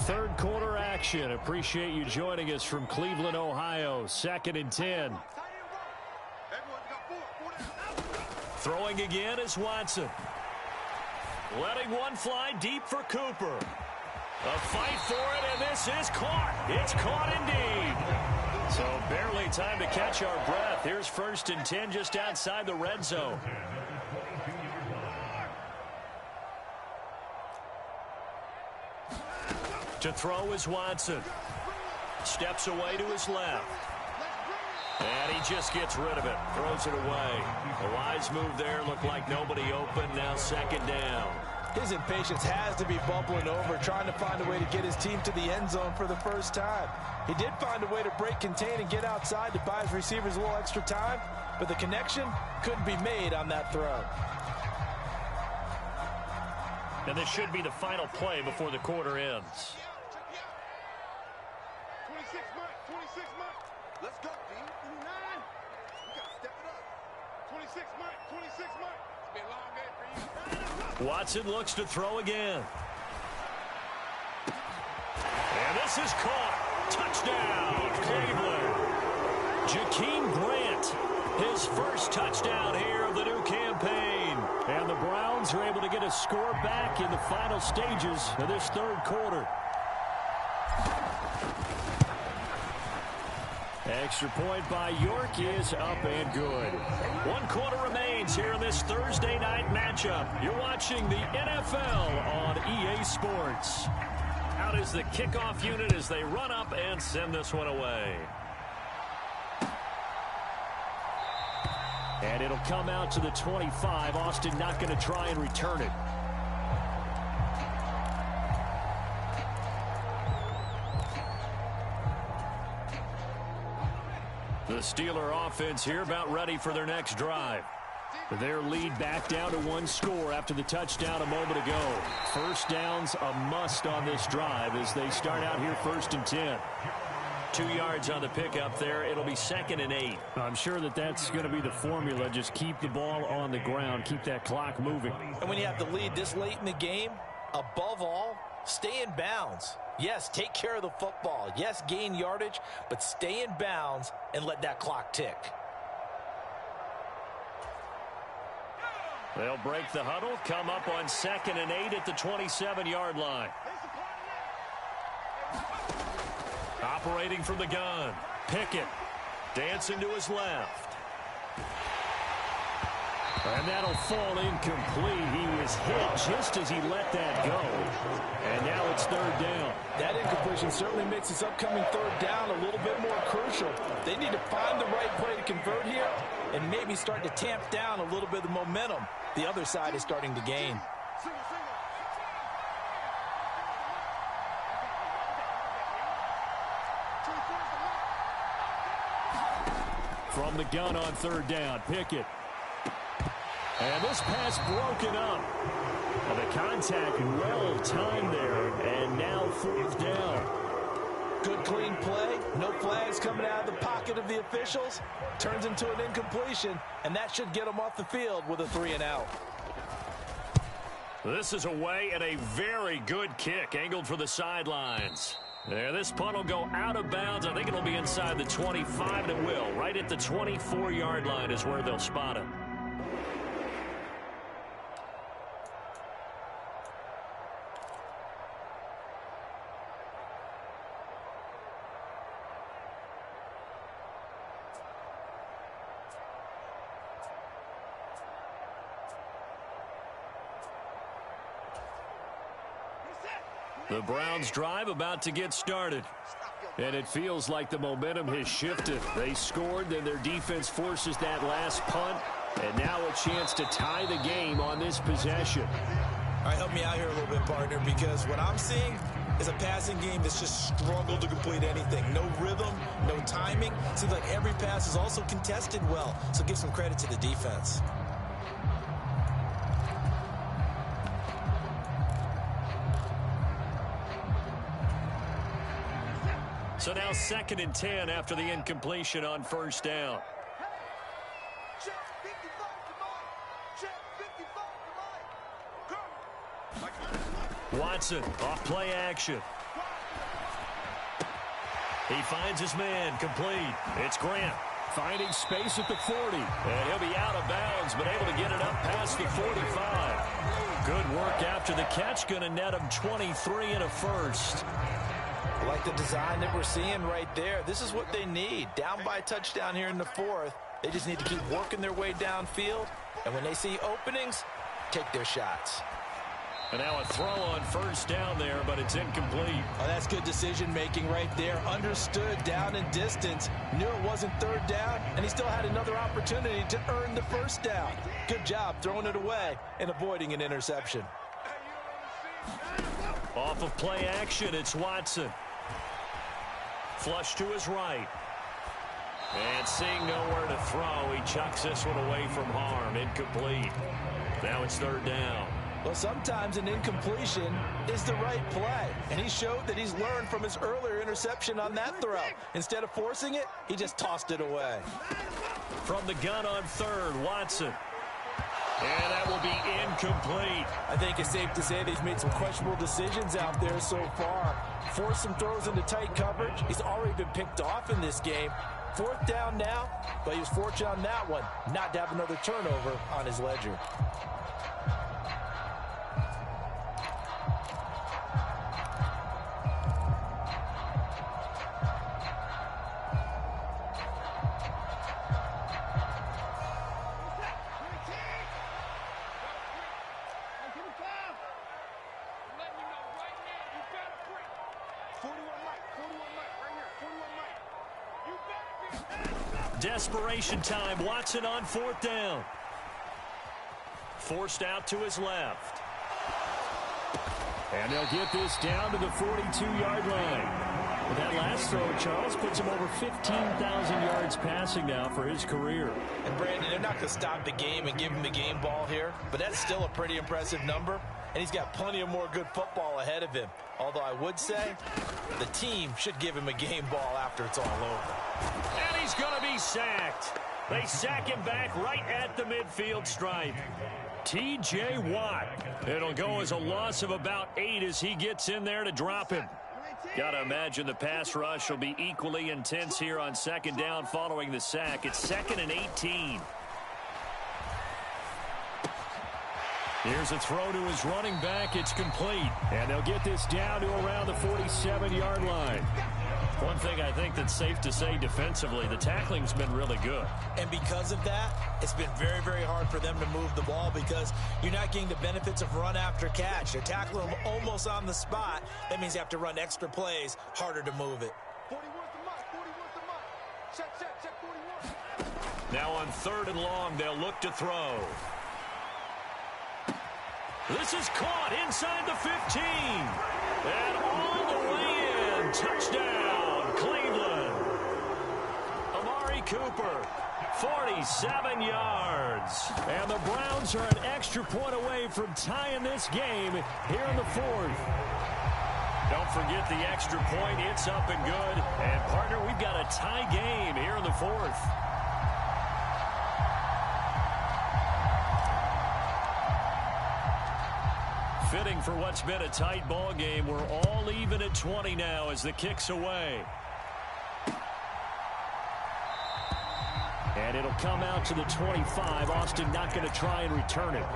Third quarter action. Appreciate you joining us from Cleveland, Ohio. 2nd and 10. Throwing again is Watson. Letting one fly deep for Cooper. A fight for it, and this is caught. It's caught indeed. So barely time to catch our breath. Here's 1st and 10 just outside the red zone. To throw is Watson. Steps away to his left. And he just gets rid of it. Throws it away. A wise move there. Looked like nobody open. Now 2nd down. His impatience has to be bubbling over, trying to find a way to get his team to the end zone for the first time. He did find a way to break, contain, and get outside to buy his receivers a little extra time, but the connection couldn't be made on that throw. And this should be the final play before the quarter ends. 26 Mike, 26 Mike. Let's go, D. 9. We got to step it up. 26 Mike, 26 Mike. It's been a long day for you. Watson looks to throw again. And this is caught. Touchdown, Cleveland. Jakeem Grant, his first touchdown here of the new campaign. And the Browns are able to get a score back in the final stages of this third quarter. Extra point by York is up and good. 1 quarter remains here in this Thursday night matchup. You're watching the NFL on EA Sports. Out is the kickoff unit as they run up and send this one away. And it'll come out to the 25. Austin not going to try and return it. The Steeler offense here about ready for their next drive. Their lead back down to 1 score after the touchdown a moment ago. First down's a must on this drive as they start out here 1st and 10. 2 yards on the pickup there. It'll be 2nd and 8. I'm sure that's going to be the formula. Just keep the ball on the ground. Keep that clock moving. And when you have the lead this late in the game, above all, stay in bounds. Yes, take care of the football. Yes, gain yardage, but stay in bounds and let that clock tick. They'll break the huddle, come up on 2nd and 8 at the 27-yard line. Operating from the gun, Pickett dancing to his left. And that'll fall incomplete. He was hit just as he let that go. And now it's 3rd down. That incompletion certainly makes this upcoming 3rd down a little bit more crucial. They need to find the right play to convert here and maybe start to tamp down a little bit of the momentum the other side is starting to gain. From the gun on 3rd down, Pickett. And this pass broken up. Well, the contact well timed there, and now 4th down. Good clean play, no flags coming out of the pocket of the officials. Turns into an incompletion, and that should get them off the field with a 3-and-out. This is away and a very good kick angled for the sidelines. Yeah, this punt will go out of bounds. I think it'll be inside the 25, and it will. Right at the 24-yard line is where they'll spot it. The Browns drive about to get started. And it feels like the momentum has shifted. They scored, then their defense forces that last punt. And now a chance to tie the game on this possession. All right, help me out here a little bit, partner, because what I'm seeing is a passing game that's just struggled to complete anything. No rhythm, no timing. Seems like every pass is also contested well, so give some credit to the defense. 2nd and 10 after the incompletion on first down. Check 55 to Mike. Check 55 to Mike. Watson off play action. He finds his man complete. It's Grant. Finding space at the 40. And he'll be out of bounds, but able to get it up past the 45. Good work after the catch. Going to net him 23 and a first. I like the design that we're seeing right there. This is what they need. Down by a touchdown here in the 4th. They just need to keep working their way downfield. And when they see openings, take their shots. And now a throw on first down there, but it's incomplete. Oh, that's good decision-making right there. Understood down and distance. Knew it wasn't 3rd down, and he still had another opportunity to earn the first down. Good job throwing it away and avoiding an interception. Off of play action, it's Watson. Flush to his right. And seeing nowhere to throw, he chucks this one away from harm. Incomplete. Now it's 3rd down. Well, sometimes an incompletion is the right play, and he showed that he's learned from his earlier interception on that throw. Instead of forcing it, he just tossed it away. From the gun on 3rd, Watson. And that will be incomplete. I think it's safe to say that he's made some questionable decisions out there so far. Forced some throws into tight coverage. He's already been picked off in this game. 4th down now, but he was fortunate on that one not to have another turnover on his ledger. Desperation time. Watson on 4th down. Forced out to his left. And they'll get this down to the 42-yard line. With that last throw, Charles puts him over 15,000 yards passing now for his career. And Brandon, they're not going to stop the game and give him the game ball here, but that's still a pretty impressive number, and he's got plenty of more good football ahead of him. Although I would say the team should give him a game ball after it's all over. And he's going to be sacked. They sack him back right at the midfield stripe. T.J. Watt. It'll go as a loss of about 8 as he gets in there to drop him. Got to imagine the pass rush will be equally intense here on 2nd down following the sack. It's 2nd and 18. Here's a throw to his running back. It's complete. And they'll get this down to around the 47-yard line. One thing I think that's safe to say defensively, the tackling's been really good. And because of that, it's been very, very hard for them to move the ball because you're not getting the benefits of run after catch. They're tackling them almost on the spot. That means you have to run extra plays, harder to move it. 41 to Mike, 41 to Mike. Check 41. Now on 3rd and long, they'll look to throw. This is caught inside the 15. And all the way in. Touchdown, Cleveland. Amari Cooper, 47 yards. And the Browns are an extra point away from tying this game here in the 4th. Don't forget the extra point. It's up and good. And, partner, we've got a tie game here in the 4th. Fitting for what's been a tight ball game. We're all even at 20 now as the kick's away. And it'll come out to the 25. Austin not going to try and return it.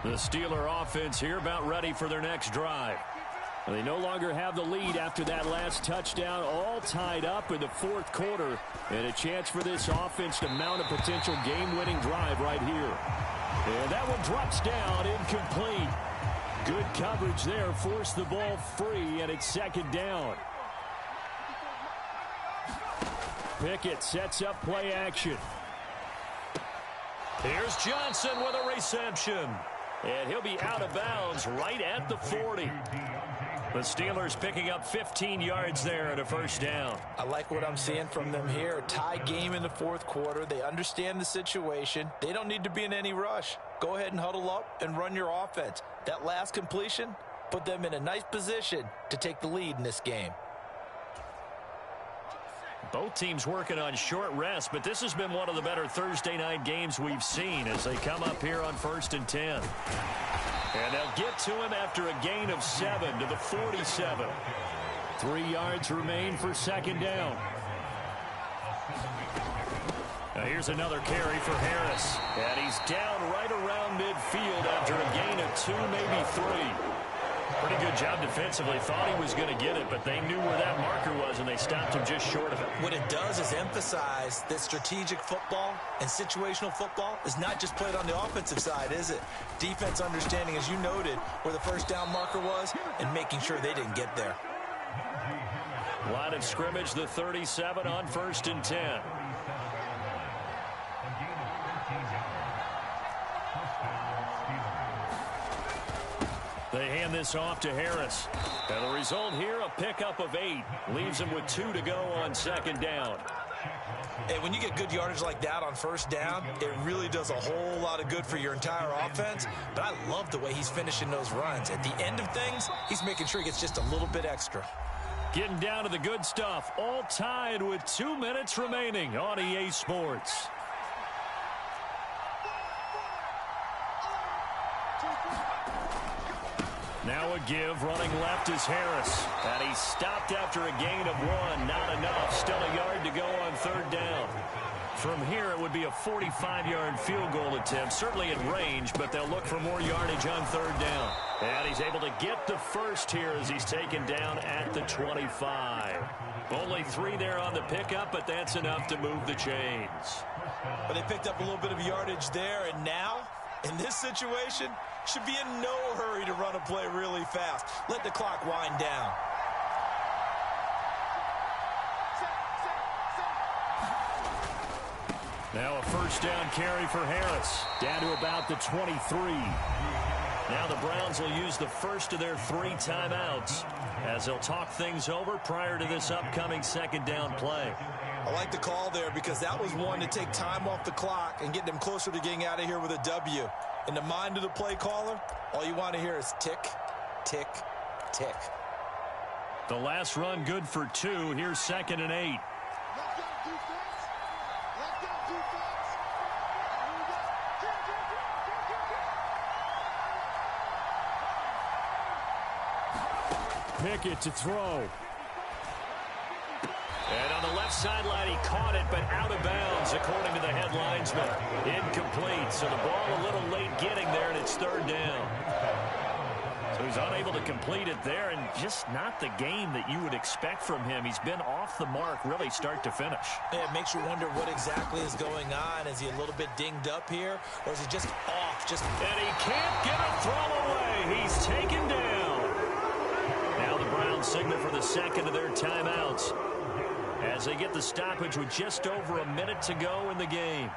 The Steeler offense here about ready for their next drive. They no longer have the lead after that last touchdown, all tied up in the 4th quarter, and a chance for this offense to mount a potential game-winning drive right here. And that one drops down, incomplete. Good coverage there, forced the ball free, and it's 2nd down. Pickett sets up play action. Here's Johnson with a reception. And he'll be out of bounds right at the 40. The Steelers picking up 15 yards there at a first down. I like what I'm seeing from them here. A tie game in the fourth quarter. They understand the situation. They don't need to be in any rush. Go ahead and huddle up and run your offense. That last completion put them in a nice position to take the lead in this game. Both teams working on short rest, but this has been one of the better Thursday night games we've seen as they come up here on 1st and 10. And they'll get to him after a gain of 7 to the 47. 3 yards remain for second down. Now here's another carry for Harris. And he's down right around midfield after a gain of 2, maybe 3. Pretty good job defensively. Thought he was going to get it, but they knew where that marker was, and they stopped him just short of it. What it does is emphasize that strategic football and situational football is not just played on the offensive side, is it? Defense understanding, as you noted, where the first down marker was and making sure they didn't get there. Line of scrimmage, the 37 on 1st and 10. They hand this off to Harris. And the result here, a pickup of 8. Leaves him with 2 to go on second down. Hey, when you get good yardage like that on first down, it really does a whole lot of good for your entire offense. But I love the way he's finishing those runs. At the end of things, he's making sure he gets just a little bit extra. Getting down to the good stuff. All tied with 2 minutes remaining on EA Sports. Now a give, running left is Harris. And he stopped after a gain of 1. Not enough. Still a yard to go on third down. From here, it would be a 45-yard field goal attempt. Certainly in range, but they'll look for more yardage on third down. And he's able to get the first here as he's taken down at the 25. Only 3 there on the pickup, but that's enough to move the chains. But they picked up a little bit of yardage there, and now, in this situation, should be in no hurry to run a play really fast. Let the clock wind down. Now a first down carry for Harris. Down to about the 23. Now the Browns will use the first of their 3 timeouts as they'll talk things over prior to this upcoming second down play. I like the call there because that was one to take time off the clock and get them closer to getting out of here with a W. In the mind of the play caller, all you want to hear is tick, tick, tick. The last run good for 2. Here's 2nd and 8. Pickett to throw. And on the left sideline, he caught it, but out of bounds, according to the head linesman. Incomplete, so the ball a little late getting there, and it's third down. So he's unable to complete it there, and just not the game that you would expect from him. He's been off the mark, really, start to finish. Yeah, it makes you wonder what exactly is going on. Is he a little bit dinged up here, or is he just off? And he can't get a throw away. He's taken down. Now the Browns signal for the second of their timeouts as they get the stoppage with just over a minute to go in the game.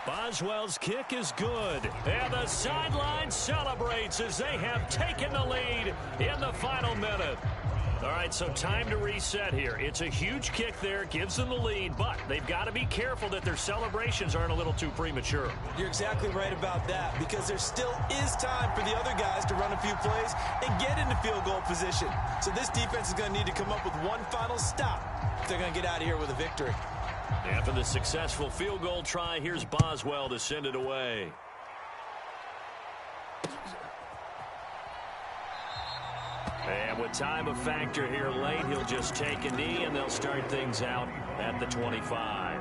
Boswell's kick is good. And the sideline celebrates as they have taken the lead in the final minute. All right, so time to reset here. It's a huge kick there, gives them the lead, but they've got to be careful that their celebrations aren't a little too premature. You're exactly right about that, because there still is time for the other guys to run a few plays and get into field goal position. So this defense is going to need to come up with one final stop if they're going to get out of here with a victory. After the successful field goal try, here's Boswell to send it away. And with time a factor here late, he'll just take a knee, and they'll start things out at the 25.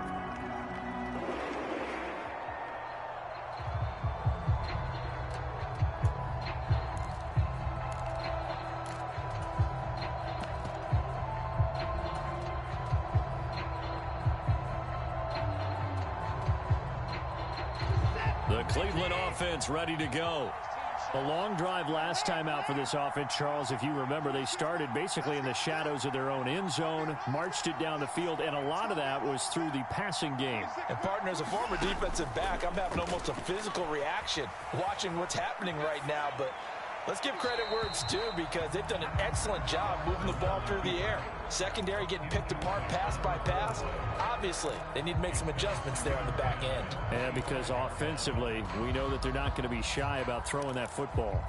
The Cleveland offense ready to go. A long drive last time out for this offense, Charles. If you remember, they started basically in the shadows of their own end zone, marched it down the field, and a lot of that was through the passing game. And, partner, as a former defensive back, I'm having almost a physical reaction watching what's happening right now. But let's give credit where it's due, because they've done an excellent job moving the ball through the air. Secondary getting picked apart pass by pass. Obviously, they need to make some adjustments there on the back end. And because offensively, we know that they're not going to be shy about throwing that football.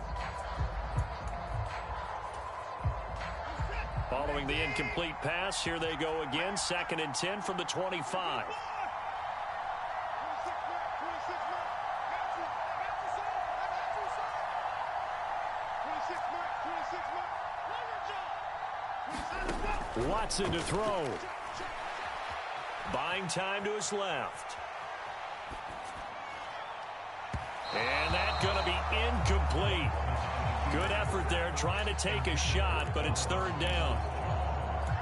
Following the incomplete pass, here they go again. 2nd and 10 from the 25. Watson to throw. Buying time to his left. And that's going to be incomplete. Good effort there trying to take a shot, but it's 3rd down.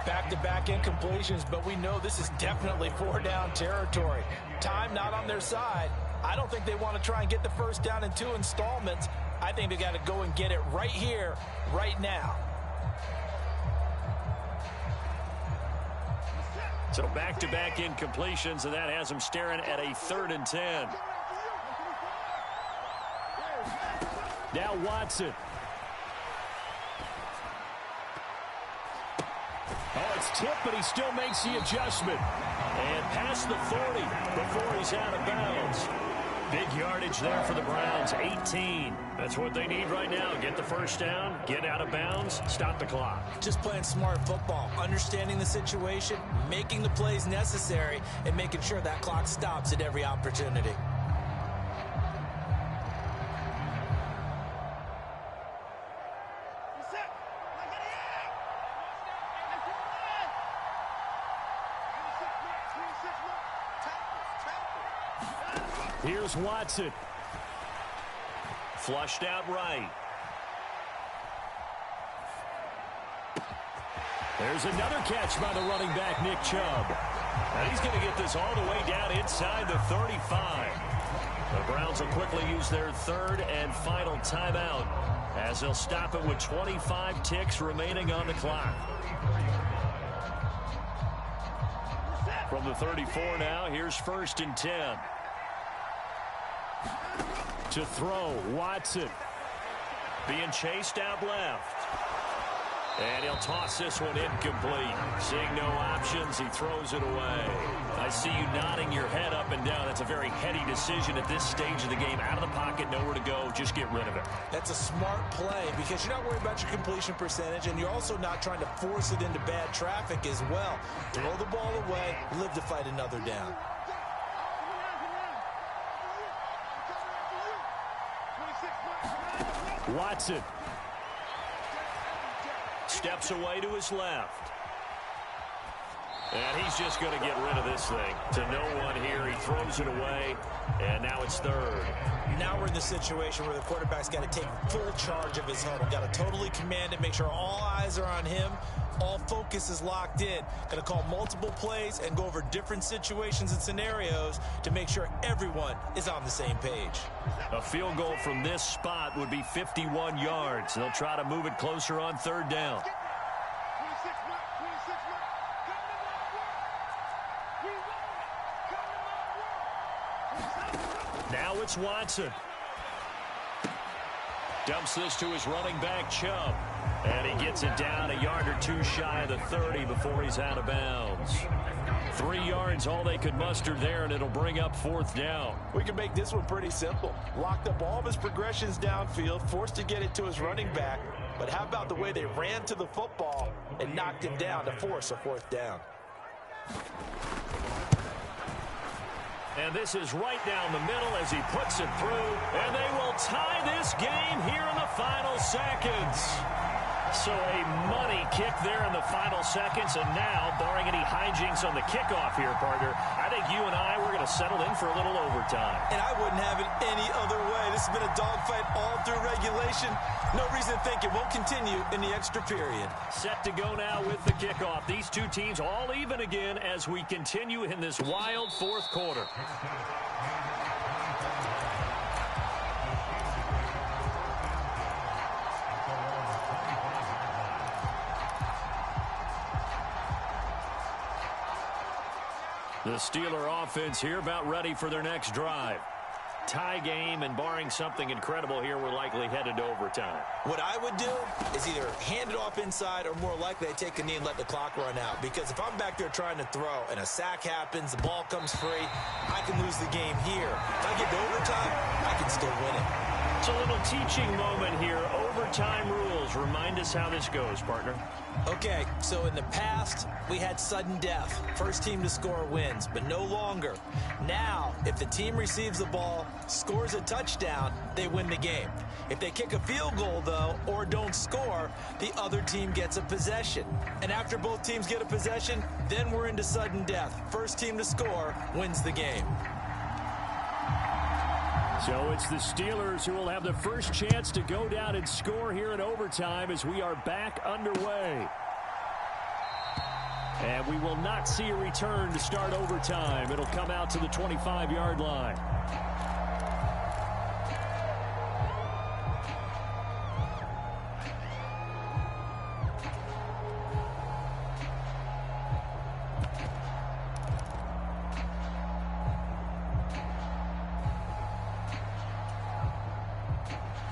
Back-to-back incompletions, but we know this is definitely 4-down territory. Time not on their side. I don't think they want to try and get the first down in 2 installments. I think they got to go and get it right here, right now. So back-to-back incompletions, and that has them staring at a 3rd and 10. Now Watson. Oh, it's tipped, but he still makes the adjustment. And past the 40 before he's out of bounds. Big yardage there for the Browns, 18. That's what they need right now. Get the first down, get out of bounds, stop the clock. Just playing smart football, understanding the situation, making the plays necessary, and making sure that clock stops at every opportunity. Here's Watson. Flushed out right. There's another catch by the running back, Nick Chubb. And he's going to get this all the way down inside the 35. The Browns will quickly use their 3rd and final timeout as they'll stop it with 25 ticks remaining on the clock. From the 34 now, here's 1st and 10. To throw, Watson. Being chased out left. And he'll toss this one incomplete. Seeing no options, he throws it away. I see you nodding your head up and down. That's a very heady decision at this stage of the game. Out of the pocket, nowhere to go. Just get rid of it. That's a smart play because you're not worried about your completion percentage, and you're also not trying to force it into bad traffic as well. Throw the ball away, live to fight another down. Watson. Steps away to his left. And he's just going to get rid of this thing. To no one here. He throws it away. And now it's 3rd. Now we're in the situation where the quarterback's got to take full charge of his huddle. Got to totally command it, make sure all eyes are on him. All focus is locked in. Got to call multiple plays and go over different situations and scenarios to make sure everyone is on the same page. A field goal from this spot would be 51 yards. They'll try to move it closer on 3rd down. Now it's Watson. Dumps this to his running back, Chubb. And he gets it down a yard or two shy of the 30 before he's out of bounds. 3 yards, all they could muster there, and it'll bring up 4th down. We can make this one pretty simple. Locked up all of his progressions downfield, forced to get it to his running back. But how about the way they ran to the football and knocked him down to force a 4th down? And this is right down the middle as he puts it through. And they will tie this game here in the final seconds. So a money kick there in the final seconds. And now, barring any hijinks on the kickoff here, partner, I think you and I, we're going to settle in for a little overtime. And I wouldn't have it any other way. This has been a dogfight all through regulation. No reason to think it won't continue in the extra period. Set to go now with the kickoff. These two teams all even again as we continue in this wild 4th quarter. The Steeler offense here about ready for their next drive. Tie game, and barring something incredible here, we're likely headed to overtime. What I would do is either hand it off inside or more likely I take a knee and let the clock run out. Because if I'm back there trying to throw and a sack happens, the ball comes free, I can lose the game here. If I get to overtime, I can still win it. It's a little teaching moment here. Overtime rules. Remind us how this goes, partner. Okay, so in the past, we had sudden death. First team to score wins, but no longer. Now, if the team receives the ball, scores a touchdown, they win the game. If they kick a field goal, though, or don't score, the other team gets a possession. And after both teams get a possession, then we're into sudden death. First team to score wins the game. So it's the Steelers who will have the first chance to go down and score here in overtime as we are back underway. And we will not see a return to start overtime. It'll come out to the 25-yard line.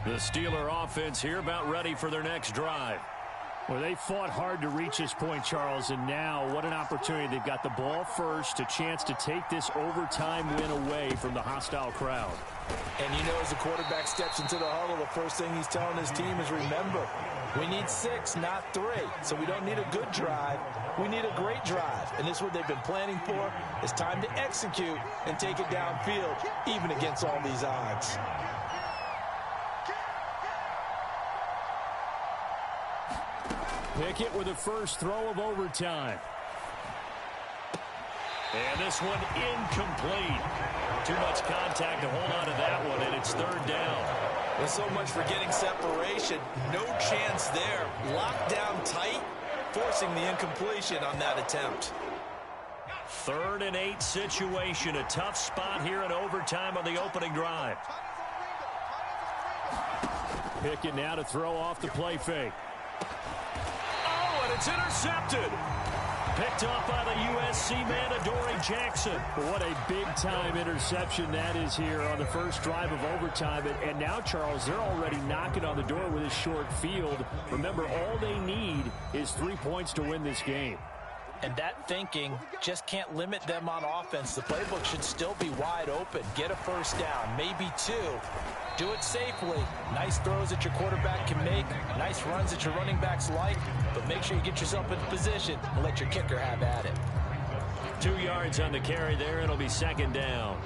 The Steeler offense here about ready for their next drive. Well, they fought hard to reach this point, Charles, and now what an opportunity. They've got the ball first, a chance to take this overtime win away from the hostile crowd. And you know, as the quarterback steps into the huddle, the first thing he's telling his team is, remember, we need 6, not 3. So we don't need a good drive. We need a great drive. And this is what they've been planning for. It's time to execute and take it downfield, even against all these odds. Pickett with the first throw of overtime. And this one incomplete. Too much contact to hold on to that one, and it's third down. Well, so much for getting separation. No chance there. Locked down tight, forcing the incompletion on that attempt. 3rd and 8 situation. A tough spot here in overtime on the opening drive. Pickett now to throw off the play fake. It's intercepted. Picked off by the USC man, Adoree Jackson. What a big-time interception that is here on the first drive of overtime. And now, Charles, they're already knocking on the door with this short field. Remember, all they need is 3 points to win this game. And that thinking just can't limit them on offense. The playbook should still be wide open. Get a first down, maybe 2. Do it safely. Nice throws that your quarterback can make. Nice runs that your running backs like. But make sure you get yourself into position and let your kicker have at it. 2 yards on the carry there. It'll be 2nd down.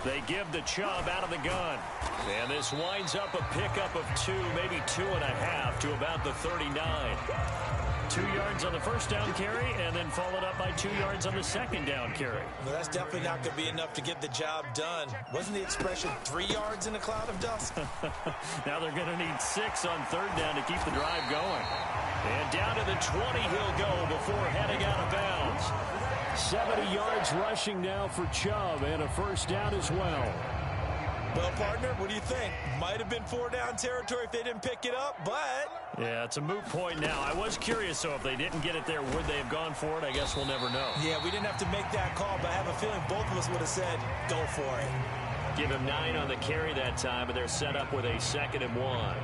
They give the Chubb out of the gun. And this winds up a pickup of 2, maybe 2.5 to about the 39. 2 yards on the first down carry, and then followed up by 2 yards on the second down carry. Well, that's definitely not going to be enough to get the job done. Wasn't the expression 3 yards in a cloud of dust? Now they're going to need 6 on 3rd down to keep the drive going. And down to the 20 he'll go before heading out of bounds. 70 yards rushing now for Chubb, and a first down as well. Well, partner, what do you think? Might have been 4-down territory if they didn't pick it up, but... Yeah, it's a moot point now. I was curious, so if they didn't get it there, would they have gone for it? I guess we'll never know. Yeah, we didn't have to make that call, but I have a feeling both of us would have said, go for it. Give him 9 on the carry that time, and they're set up with a 2nd and 1.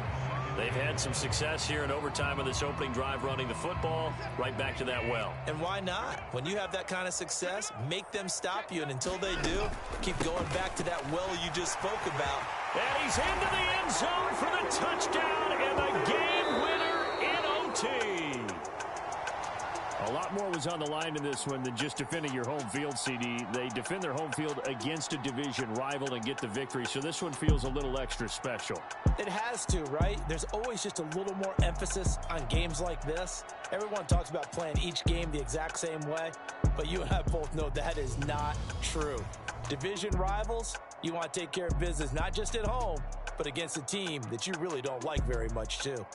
They've had some success here in overtime on this opening drive running the football right back to that well. And why not? When you have that kind of success, make them stop you. And until they do, keep going back to that well you just spoke about. And he's into the end zone for the touchdown and the game winner in OT. A lot more was on the line in this one than just defending your home field, CD. They defend their home field against a division rival and get the victory, so this one feels a little extra special. It has to, right? There's always just a little more emphasis on games like this. Everyone talks about playing each game the exact same way, but you and I both know that is not true. Division rivals, you want to take care of business not just at home, but against a team that you really don't like very much, too.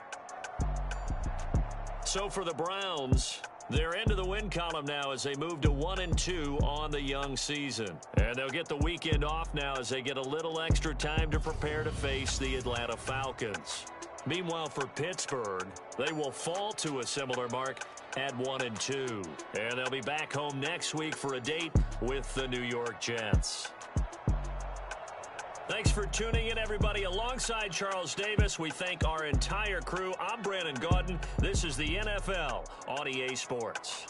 So for the Browns, They're into the win column now as they move to 1-2 on the young season. And they'll get the weekend off now as they get a little extra time to prepare to face the Atlanta Falcons. Meanwhile, for Pittsburgh, they will fall to a similar mark at 1-2. And they'll be back home next week for a date with the New York Jets. Thanks for tuning in, everybody. Alongside Charles Davis, we thank our entire crew. I'm Brandon Gaudin. This is the NFL on EA Sports.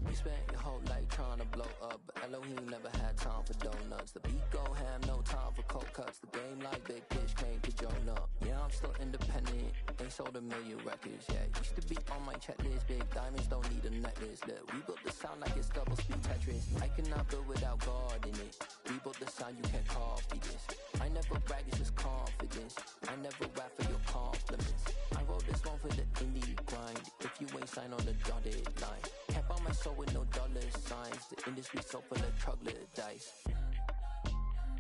You spent your whole life trying to blow up, but Elohim never had time for donuts. The beat go ham, no time for cold cuts. The game like Big Pitch came to Jonah. Yeah, I'm still independent, ain't sold a million records yet. Used to be on my checklist, big diamonds don't need a necklace. Look, we built the sound like it's double speed Tetris. I cannot build without God in it. We built the sound, you can't copy this. I never brag, it's just confidence. I never rap for your compliments. I wrote this one for the indie grind. If you ain't signed on the dotted line, can't buy my soul with no dollar signs. The industry so full of troglodytes.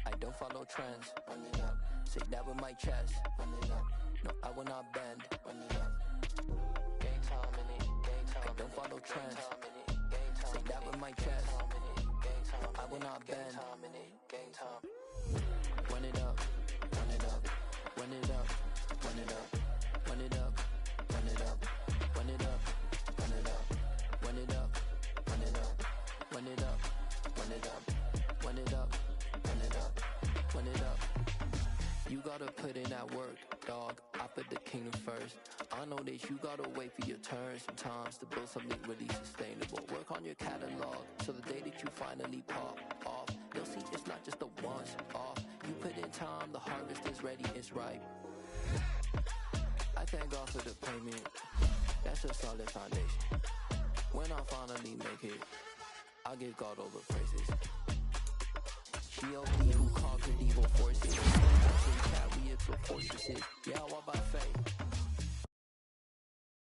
I don't follow trends. Run it up. Say that with my chest. Run it up. No, I will not bend. Run it up. Game time in it. Game time. I don't follow trends. Say that with my chest. No, I will not bend. Game time. Run it up. Run it up. Run it up. Run it up. Run it up. Run it up. Run it up. Run it up. Run it up. Run it up. Run it up. Run it up. Run it up. Run it up. Run it up. You gotta put in that work, dog. I put the kingdom first. I know that you gotta wait for your turn sometimes to build something really sustainable. Work on your catalog so the day that you finally pop off, you'll see it's not just a once off. You put in time, the harvest is ready, it's ripe. I thank God for the payment. That's a solid foundation. When I finally make it, I'll give God all the praises. G.O.D. who conquered evil forces. We exalt fortresses. Yeah, I walk by faith.